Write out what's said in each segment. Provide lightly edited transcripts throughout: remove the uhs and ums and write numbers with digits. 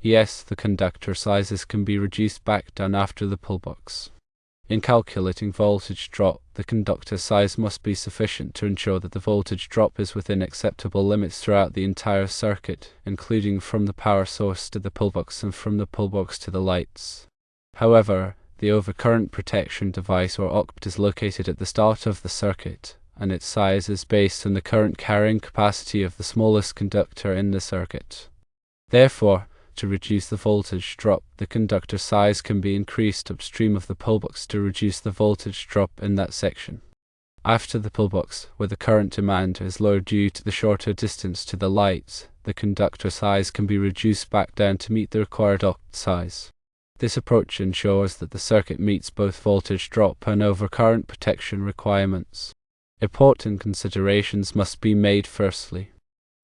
Yes, the conductor sizes can be reduced back down after the pullbox. In calculating voltage drop, the conductor size must be sufficient to ensure that the voltage drop is within acceptable limits throughout the entire circuit, including from the power source to the pullbox and from the pullbox to the lights. However, the overcurrent protection device or UPT is located at the start of the circuit, and its size is based on the current carrying capacity of the smallest conductor in the circuit. Therefore, to reduce the voltage drop, the conductor size can be increased upstream of the pullbox to reduce the voltage drop in that section. After the pullbox, where the current demand is lower due to the shorter distance to the lights, the conductor size can be reduced back down to meet the required UPT size. This approach ensures that the circuit meets both voltage drop and overcurrent protection requirements. Important considerations must be made. Firstly,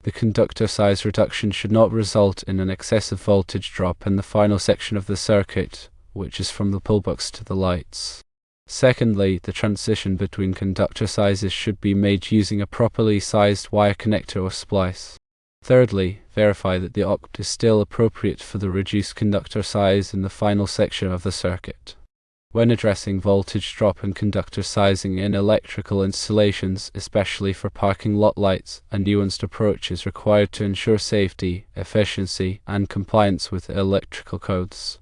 the conductor size reduction should not result in an excessive voltage drop in the final section of the circuit, which is from the pullbox to the lights. Secondly, the transition between conductor sizes should be made using a properly sized wire connector or splice. Thirdly, verify that the UPT is still appropriate for the reduced conductor size in the final section of the circuit. When addressing voltage drop and conductor sizing in electrical installations, especially for parking lot lights, a nuanced approach is required to ensure safety, efficiency, and compliance with electrical codes.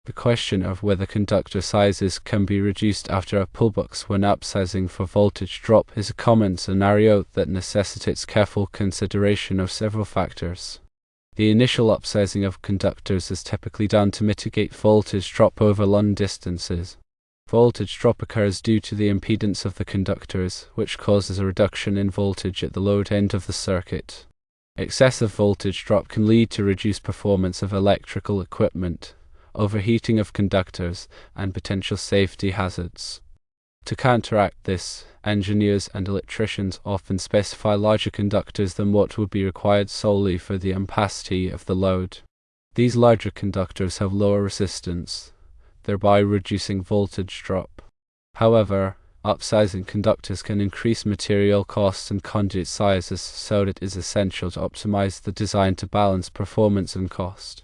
The question of whether conductor sizes can be reduced after a pullbox when upsizing for voltage drop is a common scenario that necessitates careful consideration of several factors. The initial upsizing of conductors is typically done to mitigate voltage drop over long distances. Voltage drop occurs due to the impedance of the conductors, which causes a reduction in voltage at the load end of the circuit. Excessive voltage drop can lead to reduced performance of electrical equipment, overheating of conductors, and potential safety hazards. To counteract this, engineers and electricians often specify larger conductors than what would be required solely for the ampacity of the load. These larger conductors have lower resistance, thereby reducing voltage drop. However, upsizing conductors can increase material costs and conduit sizes, so it is essential to optimize the design to balance performance and cost.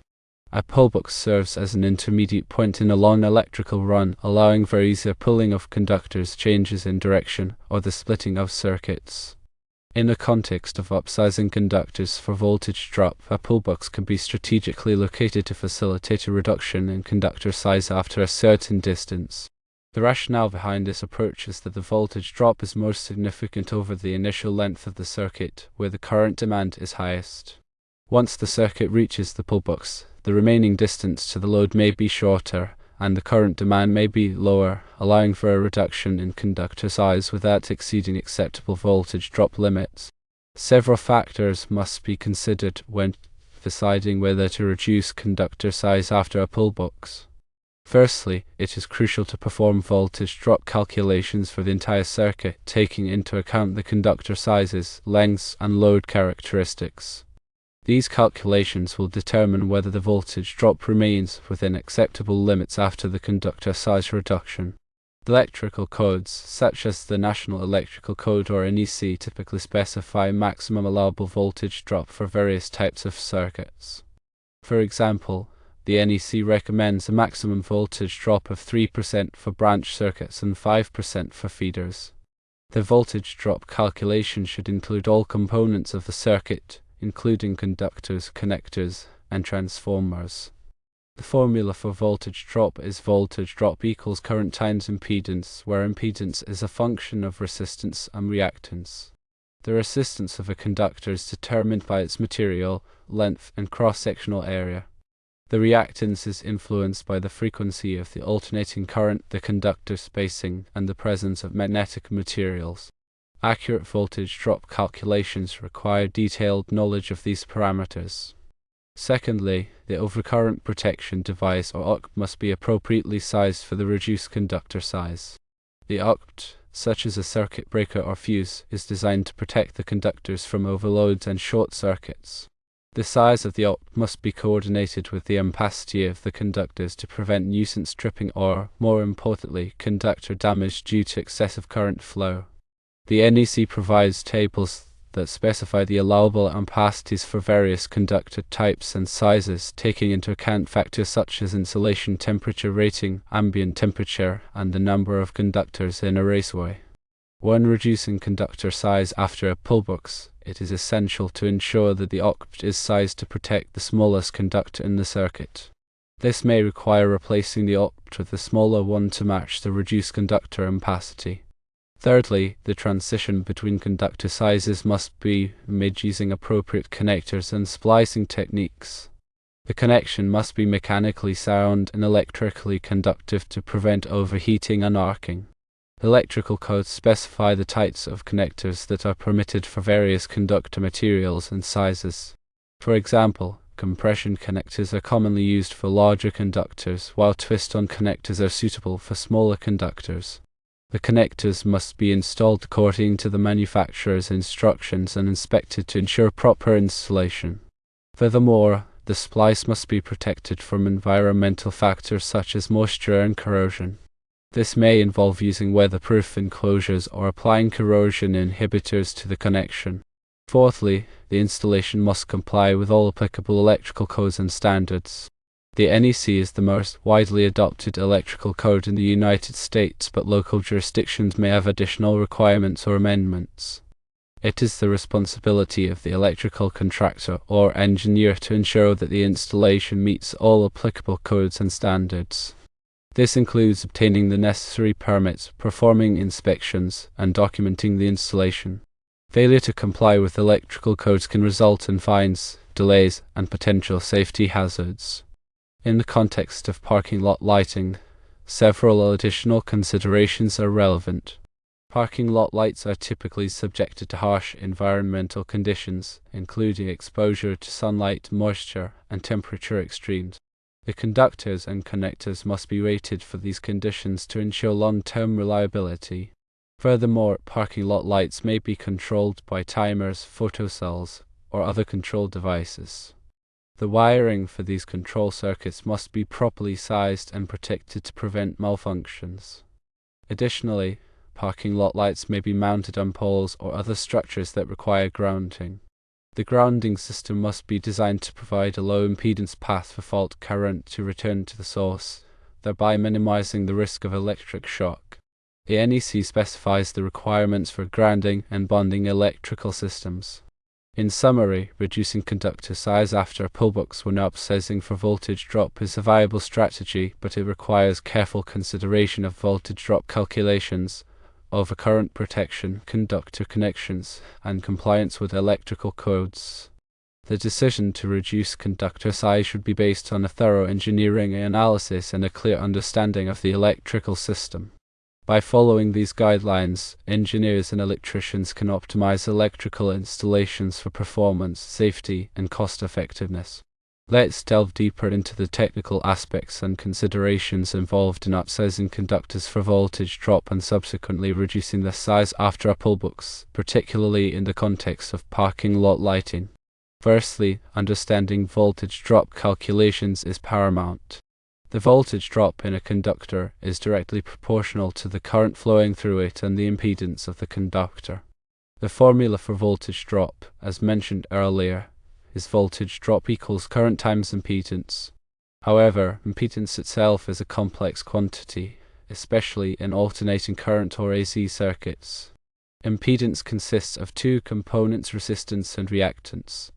A pullbox serves as an intermediate point in a long electrical run, allowing for easier pulling of conductors, changes in direction, or the splitting of circuits. In the context of upsizing conductors for voltage drop, a pullbox can be strategically located to facilitate a reduction in conductor size after a certain distance. The rationale behind this approach is that the voltage drop is most significant over the initial length of the circuit, where the current demand is highest. Once the circuit reaches the pullbox, the remaining distance to the load may be shorter, and the current demand may be lower, allowing for a reduction in conductor size without exceeding acceptable voltage drop limits. Several factors must be considered when deciding whether to reduce conductor size after a pullbox. Firstly, it is crucial to perform voltage drop calculations for the entire circuit, taking into account the conductor sizes, lengths, and load characteristics. These calculations will determine whether the voltage drop remains within acceptable limits after the conductor size reduction. The electrical codes, such as the National Electrical Code or NEC, typically specify maximum allowable voltage drop for various types of circuits. For example, the NEC recommends a maximum voltage drop of 3% for branch circuits and 5% for feeders. The voltage drop calculation should include all components of the circuit, including conductors, connectors, and transformers. The formula for voltage drop is voltage drop equals current times impedance, where impedance is a function of resistance and reactance. The resistance of a conductor is determined by its material, length, and cross-sectional area. The reactance is influenced by the frequency of the alternating current, the conductor spacing, and the presence of magnetic materials. Accurate voltage drop calculations require detailed knowledge of these parameters. Secondly, the overcurrent protection device or UPT must be appropriately sized for the reduced conductor size. The UPT, such as a circuit breaker or fuse, is designed to protect the conductors from overloads and short circuits. The size of the UPT must be coordinated with the ampacity of the conductors to prevent nuisance tripping or, more importantly, conductor damage due to excessive current flow. The NEC provides tables that specify the allowable ampacities for various conductor types and sizes, taking into account factors such as insulation temperature rating, ambient temperature, and the number of conductors in a raceway. When reducing conductor size after a pullbox, it is essential to ensure that the opt is sized to protect the smallest conductor in the circuit. This may require replacing the opt with a smaller one to match the reduced conductor ampacity. Thirdly, the transition between conductor sizes must be made using appropriate connectors and splicing techniques. The connection must be mechanically sound and electrically conductive to prevent overheating and arcing. Electrical codes specify the types of connectors that are permitted for various conductor materials and sizes. For example, compression connectors are commonly used for larger conductors, while twist-on connectors are suitable for smaller conductors. The connectors must be installed according to the manufacturer's instructions and inspected to ensure proper installation. Furthermore, the splice must be protected from environmental factors such as moisture and corrosion. This may involve using weatherproof enclosures or applying corrosion inhibitors to the connection. Fourthly, the installation must comply with all applicable electrical codes and standards. The NEC is the most widely adopted electrical code in the United States, but local jurisdictions may have additional requirements or amendments. It is the responsibility of the electrical contractor or engineer to ensure that the installation meets all applicable codes and standards. This includes obtaining the necessary permits, performing inspections, and documenting the installation. Failure to comply with electrical codes can result in fines, delays, and potential safety hazards. In the context of parking lot lighting, several additional considerations are relevant. Parking lot lights are typically subjected to harsh environmental conditions, including exposure to sunlight, moisture, and temperature extremes. The conductors and connectors must be rated for these conditions to ensure long-term reliability. Furthermore, parking lot lights may be controlled by timers, photocells, or other control devices. The wiring for these control circuits must be properly sized and protected to prevent malfunctions. Additionally, parking lot lights may be mounted on poles or other structures that require grounding. The grounding system must be designed to provide a low impedance path for fault current to return to the source, thereby minimizing the risk of electric shock. The NEC specifies the requirements for grounding and bonding electrical systems. In summary, reducing conductor size after a pullbox when upsizing for voltage drop is a viable strategy, but it requires careful consideration of voltage drop calculations, overcurrent protection, conductor connections, and compliance with electrical codes. The decision to reduce conductor size should be based on a thorough engineering analysis and a clear understanding of the electrical system. By following these guidelines, engineers and electricians can optimize electrical installations for performance, safety, and cost-effectiveness. Let's delve deeper into the technical aspects and considerations involved in upsizing conductors for voltage drop and subsequently reducing their size after a pullbox, particularly in the context of parking lot lighting. Firstly, understanding voltage drop calculations is paramount. The voltage drop in a conductor is directly proportional to the current flowing through it and the impedance of the conductor. The formula for voltage drop, as mentioned earlier, is voltage drop equals current times impedance. However, impedance itself is a complex quantity, especially in alternating current or AC circuits. Impedance consists of two components, resistance and reactance.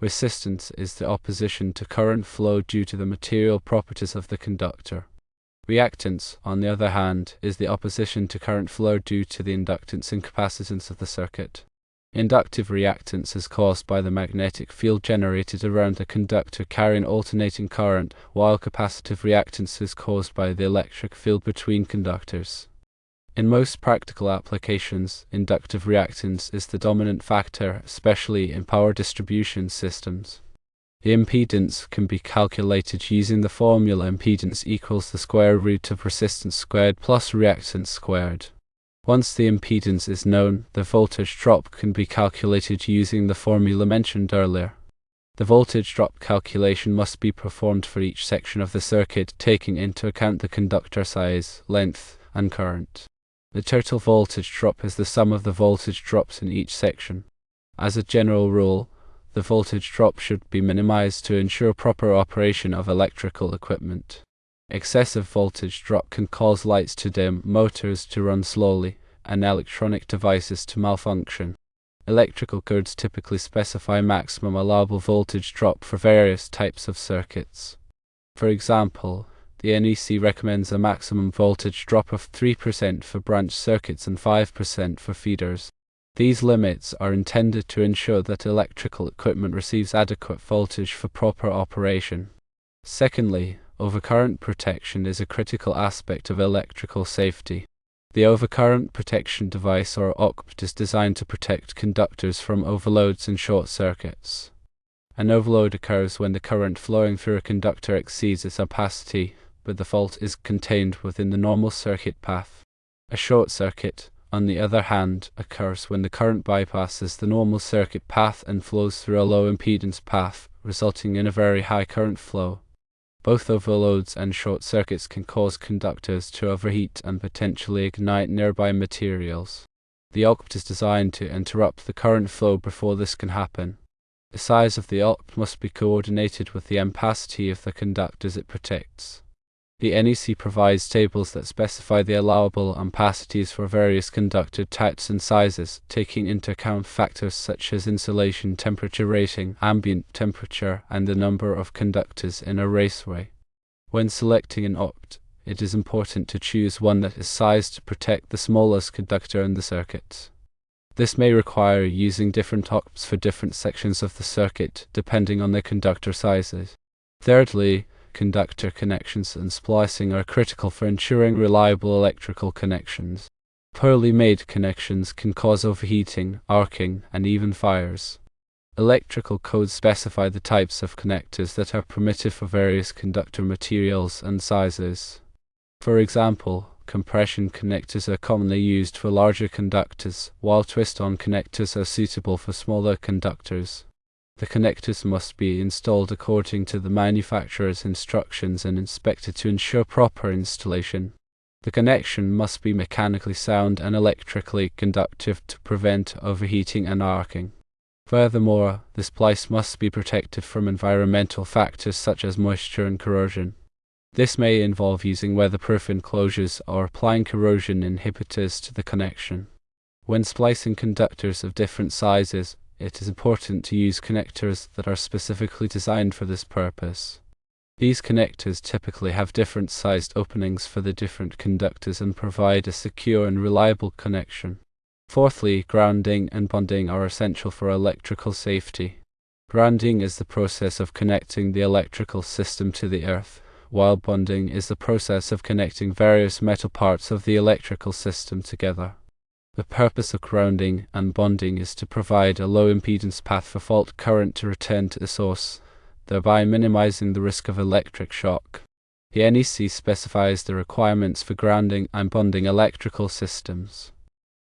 Resistance is the opposition to current flow due to the material properties of the conductor. Reactance, on the other hand, is the opposition to current flow due to the inductance and capacitance of the circuit. Inductive reactance is caused by the magnetic field generated around the conductor carrying alternating current, while capacitive reactance is caused by the electric field between conductors. In most practical applications, inductive reactance is the dominant factor, especially in power distribution systems. The impedance can be calculated using the formula impedance equals the square root of resistance squared plus reactance squared. Once the impedance is known, the voltage drop can be calculated using the formula mentioned earlier. The voltage drop calculation must be performed for each section of the circuit, taking into account the conductor size, length, and current. The total voltage drop is the sum of the voltage drops in each section. As a general rule, the voltage drop should be minimized to ensure proper operation of electrical equipment. Excessive voltage drop can cause lights to dim, motors to run slowly, and electronic devices to malfunction. Electrical codes typically specify maximum allowable voltage drop for various types of circuits. For example, the NEC recommends a maximum voltage drop of 3% for branch circuits and 5% for feeders. These limits are intended to ensure that electrical equipment receives adequate voltage for proper operation. Secondly, overcurrent protection is a critical aspect of electrical safety. The overcurrent protection device, or OCP, is designed to protect conductors from overloads and short circuits. An overload occurs when the current flowing through a conductor exceeds its capacity, but the fault is contained within the normal circuit path. A short circuit, on the other hand, occurs when the current bypasses the normal circuit path and flows through a low impedance path, resulting in a very high current flow. Both overloads and short circuits can cause conductors to overheat and potentially ignite nearby materials. The OCP is designed to interrupt the current flow before this can happen. The size of the OCP must be coordinated with the ampacity of the conductors it protects. The NEC provides tables that specify the allowable ampacities for various conductor types and sizes, taking into account factors such as insulation temperature rating, ambient temperature, and the number of conductors in a raceway. When selecting an OCP, it is important to choose one that is sized to protect the smallest conductor in the circuit. This may require using different OCPs for different sections of the circuit, depending on their conductor sizes. Thirdly, conductor connections and splicing are critical for ensuring reliable electrical connections. Poorly made connections can cause overheating, arcing, and even fires. Electrical codes specify the types of connectors that are permitted for various conductor materials and sizes. For example, compression connectors are commonly used for larger conductors, while twist-on connectors are suitable for smaller conductors. The connectors must be installed according to the manufacturer's instructions and inspected to ensure proper installation. The connection must be mechanically sound and electrically conductive to prevent overheating and arcing. Furthermore, the splice must be protected from environmental factors such as moisture and corrosion. This may involve using weatherproof enclosures or applying corrosion inhibitors to the connection. When splicing conductors of different sizes, it is important to use connectors that are specifically designed for this purpose. These connectors typically have different sized openings for the different conductors and provide a secure and reliable connection. Fourthly, grounding and bonding are essential for electrical safety. Grounding is the process of connecting the electrical system to the earth, while bonding is the process of connecting various metal parts of the electrical system together. The purpose of grounding and bonding is to provide a low impedance path for fault current to return to the source, thereby minimizing the risk of electric shock. The NEC specifies the requirements for grounding and bonding electrical systems.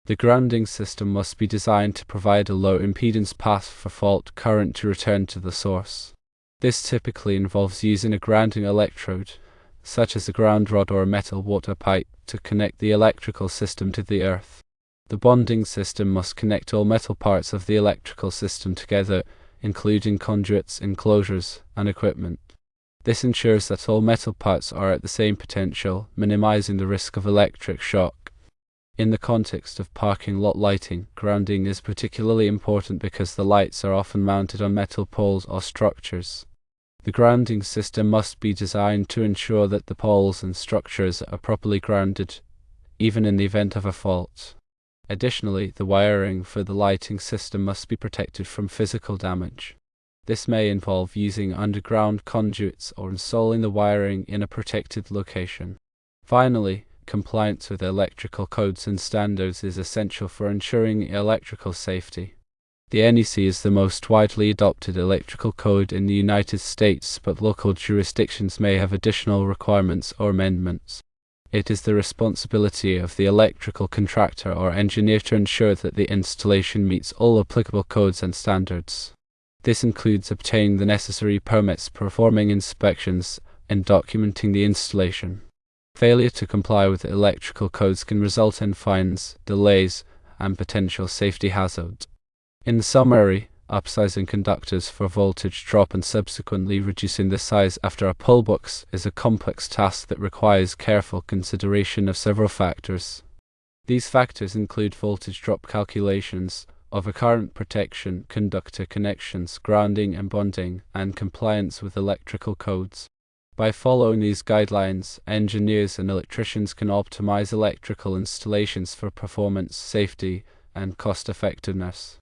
The grounding system must be designed to provide a low impedance path for fault current to return to the source. This typically involves using a grounding electrode, such as a ground rod or a metal water pipe, to connect the electrical system to the earth. The bonding system must connect all metal parts of the electrical system together, including conduits, enclosures, and equipment. This ensures that all metal parts are at the same potential, minimizing the risk of electric shock. In the context of parking lot lighting, grounding is particularly important because the lights are often mounted on metal poles or structures. The grounding system must be designed to ensure that the poles and structures are properly grounded, even in the event of a fault. Additionally, the wiring for the lighting system must be protected from physical damage. This may involve using underground conduits or installing the wiring in a protected location. Finally, compliance with electrical codes and standards is essential for ensuring electrical safety. The NEC is the most widely adopted electrical code in the United States, but local jurisdictions may have additional requirements or amendments. It is the responsibility of the electrical contractor or engineer to ensure that the installation meets all applicable codes and standards. This includes obtaining the necessary permits, performing inspections, and documenting the installation. Failure to comply with electrical codes can result in fines, delays, and potential safety hazards. In summary, upsizing conductors for voltage drop and subsequently reducing the size after a pullbox is a complex task that requires careful consideration of several factors. These factors include voltage drop calculations, overcurrent protection, conductor connections, grounding and bonding, and compliance with electrical codes. By following these guidelines, engineers and electricians can optimize electrical installations for performance, safety, and cost effectiveness.